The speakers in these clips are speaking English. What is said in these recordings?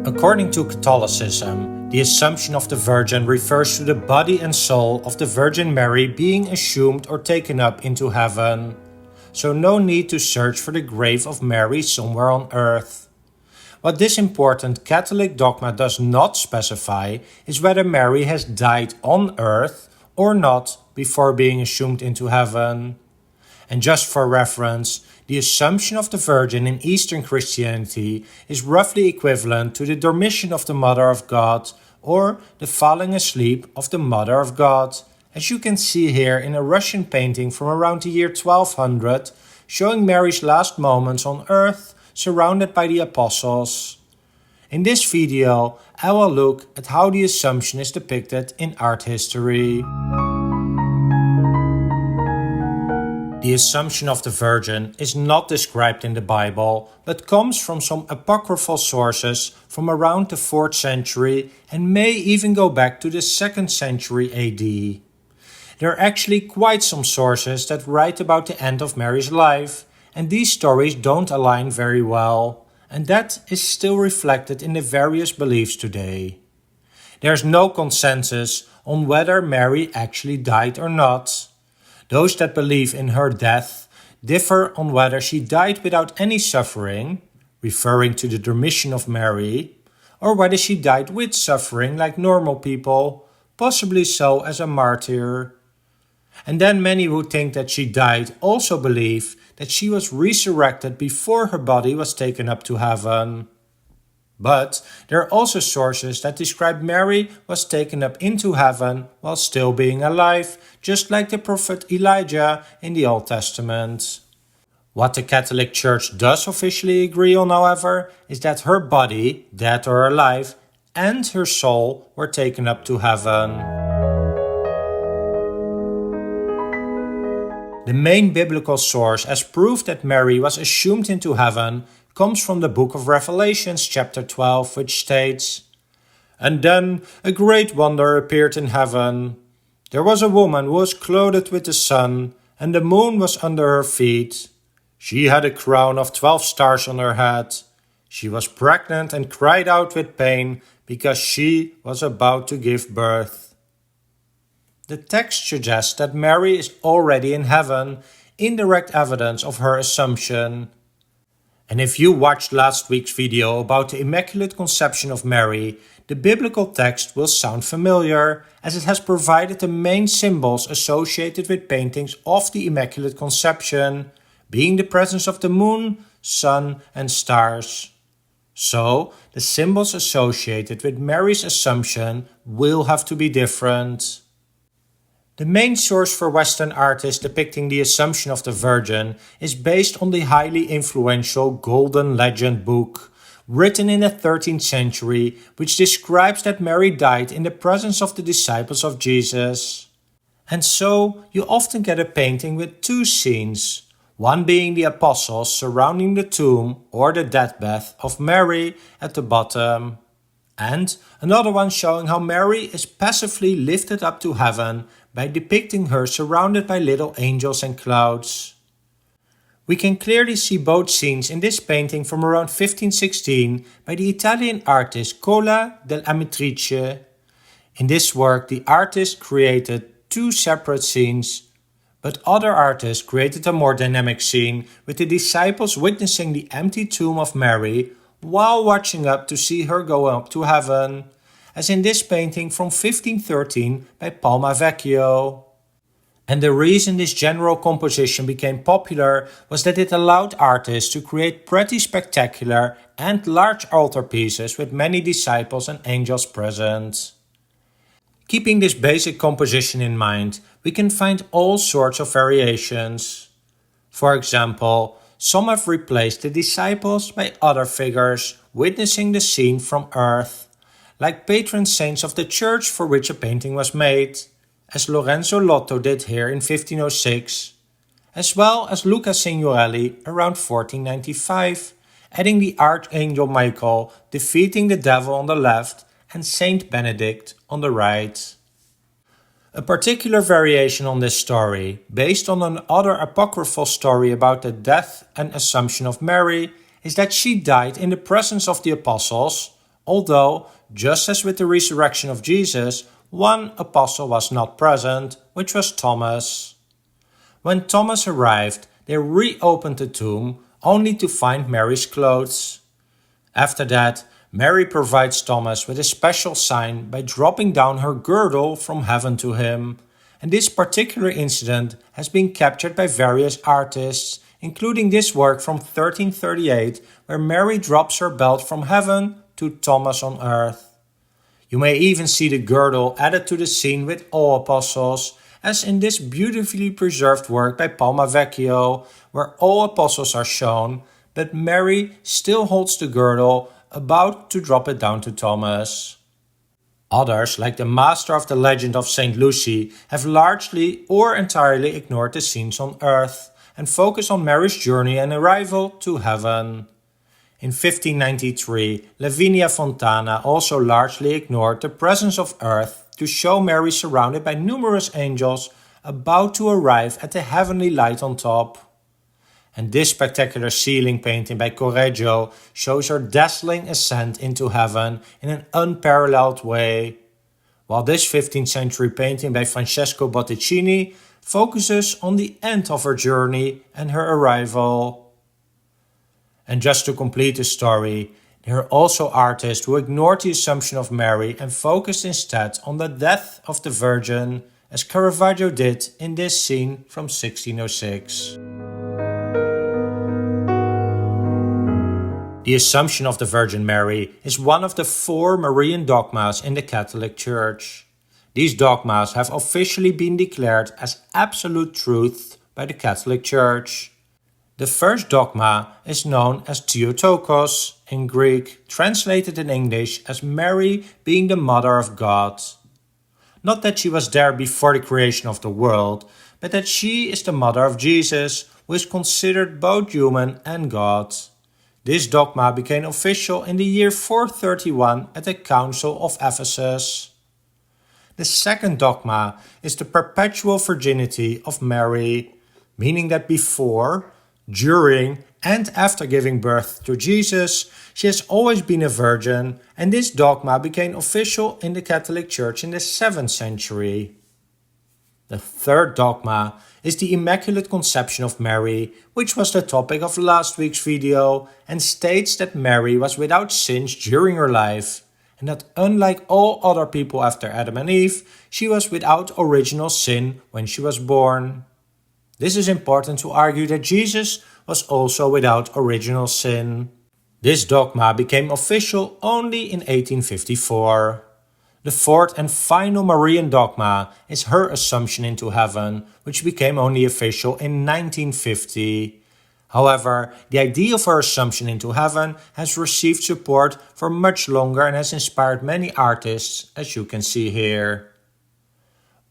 According to Catholicism, the Assumption of the Virgin refers to the body and soul of the Virgin Mary being assumed or taken up into heaven. So no need to search for the grave of Mary somewhere on earth. What this important Catholic dogma does not specify is whether Mary has died on earth or not before being assumed into heaven. And just for reference, the Assumption of the Virgin in Eastern Christianity is roughly equivalent to the Dormition of the Mother of God or the falling asleep of the Mother of God, as you can see here in a Russian painting from around the year 1200, showing Mary's last moments on earth surrounded by the apostles. In this video, I will look at how the Assumption is depicted in art history. The Assumption of the Virgin is not described in the Bible, but comes from some apocryphal sources from around the 4th century and may even go back to the 2nd century AD. There are actually quite some sources that write about the end of Mary's life, and these stories don't align very well, and that is still reflected in the various beliefs today. There's no consensus on whether Mary actually died or not. Those that believe in her death differ on whether she died without any suffering, referring to the Dormition of Mary, or whether she died with suffering like normal people, possibly so as a martyr. And then many who think that she died also believe that she was resurrected before her body was taken up to heaven. But there are also sources that describe Mary was taken up into heaven while still being alive, just like the prophet Elijah in the Old Testament. What the Catholic Church does officially agree on, however, is that her body, dead or alive, and her soul were taken up to heaven. The main biblical source as proof that Mary was assumed into heaven comes from the book of Revelations chapter 12, which states, "And then a great wonder appeared in heaven. There was a woman who was clothed with the sun, and the moon was under her feet. She had a crown of 12 stars on her head. She was pregnant and cried out with pain because she was about to give birth." The text suggests that Mary is already in heaven, indirect evidence of her assumption. And if you watched last week's video about the Immaculate Conception of Mary, the biblical text will sound familiar, as it has provided the main symbols associated with paintings of the Immaculate Conception, being the presence of the moon, sun, and stars. So, the symbols associated with Mary's Assumption will have to be different. The main source for Western artists depicting the Assumption of the Virgin is based on the highly influential Golden Legend book, written in the 13th century, which describes that Mary died in the presence of the disciples of Jesus. And so, you often get a painting with two scenes, one being the apostles surrounding the tomb or the deathbed of Mary at the bottom, and another one showing how Mary is passively lifted up to heaven by depicting her surrounded by little angels and clouds. We can clearly see both scenes in this painting from around 1516 by the Italian artist Cola dell'Amitrice. In this work, the artist created two separate scenes, but other artists created a more dynamic scene with the disciples witnessing the empty tomb of Mary while watching up to see her go up to heaven, as in this painting from 1513 by Palma Vecchio. And the reason this general composition became popular was that it allowed artists to create pretty spectacular and large altarpieces with many disciples and angels present. Keeping this basic composition in mind, we can find all sorts of variations. For example, some have replaced the disciples by other figures witnessing the scene from earth, like patron saints of the church for which a painting was made, as Lorenzo Lotto did here in 1506, as well as Luca Signorelli around 1495, adding the Archangel Michael defeating the devil on the left and Saint Benedict on the right. A particular variation on this story, based on another apocryphal story about the death and Assumption of Mary, is that she died in the presence of the apostles, although, just as with the resurrection of Jesus, one apostle was not present, which was Thomas. When Thomas arrived, they reopened the tomb, only to find Mary's clothes. After that, Mary provides Thomas with a special sign by dropping down her girdle from heaven to him, and this particular incident has been captured by various artists, including this work from 1338, where Mary drops her belt from heaven to Thomas on earth. You may even see the girdle added to the scene with all apostles, as in this beautifully preserved work by Palma Vecchio, where all apostles are shown, but Mary still holds the girdle, about to drop it down to Thomas. Others, like the master of the legend of St. Lucy, have largely or entirely ignored the scenes on earth and focus on Mary's journey and arrival to heaven. In 1593, Lavinia Fontana also largely ignored the presence of earth to show Mary surrounded by numerous angels about to arrive at the heavenly light on top. And this spectacular ceiling painting by Correggio shows her dazzling ascent into heaven in an unparalleled way, while this 15th century painting by Francesco Botticini focuses on the end of her journey and her arrival. And just to complete the story, there are also artists who ignored the Assumption of Mary and focused instead on the death of the Virgin, as Caravaggio did in this scene from 1606. The Assumption of the Virgin Mary is one of the 4 Marian dogmas in the Catholic Church. These dogmas have officially been declared as absolute truth by the Catholic Church. The first dogma is known as Theotokos in Greek, translated in English as Mary being the Mother of God. Not that she was there before the creation of the world, but that she is the mother of Jesus, who is considered both human and God. This dogma became official in the year 431 at the Council of Ephesus. The second dogma is the perpetual virginity of Mary, meaning that before, during, and after giving birth to Jesus, she has always been a virgin, and this dogma became official in the Catholic Church in the 7th century. The third dogma is the Immaculate Conception of Mary, which was the topic of last week's video, and states that Mary was without sins during her life, and that unlike all other people after Adam and Eve, she was without original sin when she was born. This is important to argue that Jesus was also without original sin. This dogma became official only in 1854. The fourth and final Marian dogma is her Assumption into heaven, which became only official in 1950. However, the idea of her Assumption into heaven has received support for much longer and has inspired many artists, as you can see here.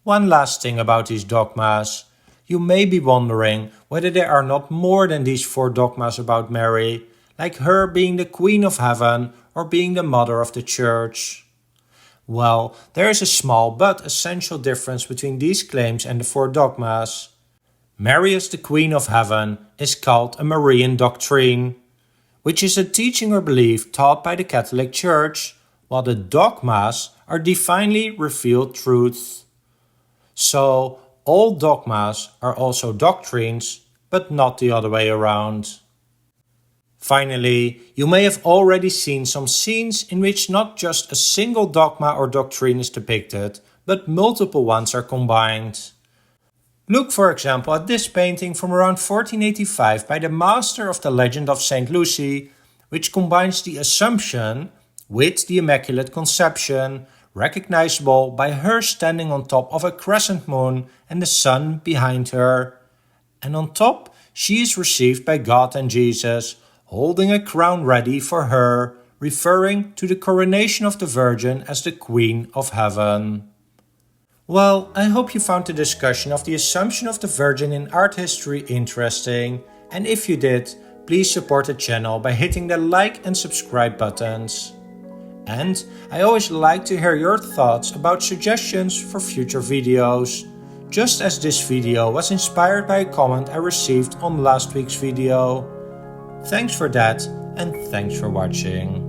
One last thing about these dogmas. You may be wondering whether there are not more than these 4 dogmas about Mary, like her being the Queen of Heaven or being the Mother of the Church. Well, there is a small but essential difference between these claims and the 4 dogmas. Mary as the Queen of Heaven is called a Marian doctrine, which is a teaching or belief taught by the Catholic Church, while the dogmas are divinely revealed truths. So, all dogmas are also doctrines, but not the other way around. Finally, you may have already seen some scenes in which not just a single dogma or doctrine is depicted, but multiple ones are combined. Look for example at this painting from around 1485 by the master of the legend of St. Lucy, which combines the Assumption with the Immaculate Conception, recognizable by her standing on top of a crescent moon and the sun behind her. And on top, she is received by God and Jesus, holding a crown ready for her, referring to the coronation of the Virgin as the Queen of Heaven. Well, I hope you found the discussion of the Assumption of the Virgin in art history interesting, and if you did, please support the channel by hitting the like and subscribe buttons. And I always like to hear your thoughts about suggestions for future videos, just as this video was inspired by a comment I received on last week's video. Thanks for that, and thanks for watching.